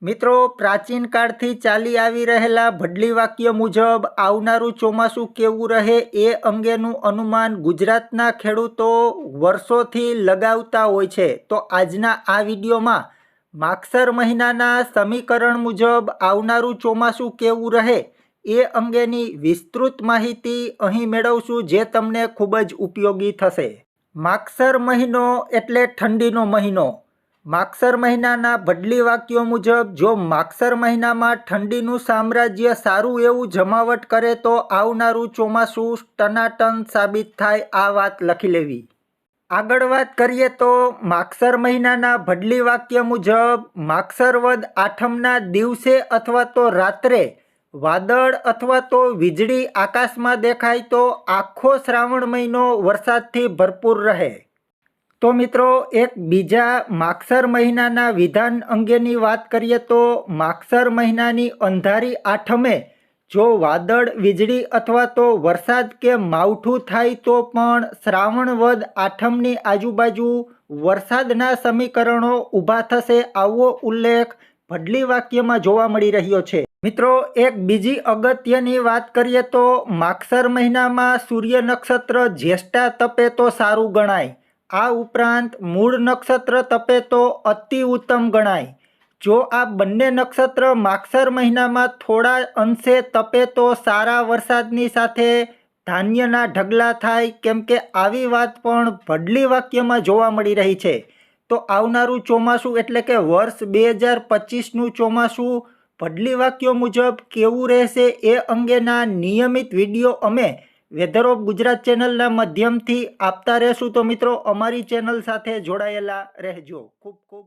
મિત્રો, પ્રાચીન કાળથી ચાલી આવી રહેલા ભડલી વાક્ય મુજબ આવનારું ચોમાસું કેવું રહે એ અંગેનું અનુમાન ગુજરાતના ખેડૂતો વર્ષોથી લગાવતા હોય છે. તો આજના આ વિડીયોમાં માગસર મહિનાના સમીકરણ મુજબ આવનારું ચોમાસું કેવું રહે એ અંગેની વિસ્તૃત માહિતી અહીં મેળવશું, જે તમને ખૂબ જ ઉપયોગી થશે. માગસર મહિનો એટલે ઠંડીનો મહિનો. માગસર મહિનાના ભડલી વાક્યો મુજબ જો માગસર મહિનામાં ઠંડીનું સામ્રાજ્ય સારું એવું જમાવટ કરે તો આવનારું ચોમાસું ટનાટન સાબિત થાય, આ વાત લખી લેવી. આગળ વાત કરીએ તો માગસર મહિનાના ભડલી વાક્ય મુજબ માગસર વદ આઠમના દિવસે અથવા તો રાત્રે વાદળ અથવા તો વીજળી આકાશમાં દેખાય તો આખો શ્રાવણ મહિનો વરસાદથી ભરપૂર રહે. તો મિત્રો, એક બીજા માગસર મહિનાના વિધાન અંગેની વાત કરીએ તો માગસર મહિનાની અંધારી આઠમે જો વાદળ, વીજળી અથવા તો વરસાદ કે માવઠું થાય તો પણ શ્રાવણ વદ આઠમની આજુબાજુ વરસાદના સમીકરણો ઊભા થશે, આવો ઉલ્લેખ ભડલી વાક્યમાં જોવા મળી રહ્યો છે. મિત્રો, એક બીજી અગત્યની વાત કરીએ તો માગસર મહિનામાં સૂર્ય નક્ષત્ર જ્યેષ્ઠા તપે તો સારું ગણાય. આ ઉપરાંત મૂળ નક્ષત્ર તપે તો અતિ ઉત્તમ ગણાય. જો આ બંને નક્ષત્ર માગસર મહિનામાં થોડા અંશે તપે તો સારા વરસાદની સાથે ધાન્યના ઢગલા થાય, કેમ કે આવી વાત પણ ભડલી વાક્યમાં જોવા મળી રહી છે. તો આવનારું ચોમાસું એટલે કે વર્ષ 2025નું ચોમાસું ભડલી વાક્યો મુજબ કેવું રહેશે એ અંગેના નિયમિત વિડીયો અમે વેધર ઓફ ગુજરાત ચેનલના માધ્યમથી આપતા રહેશું. તો મિત્રો, અમારી ચેનલ સાથે જોડાયેલા રહેજો. ખૂબ ખૂબ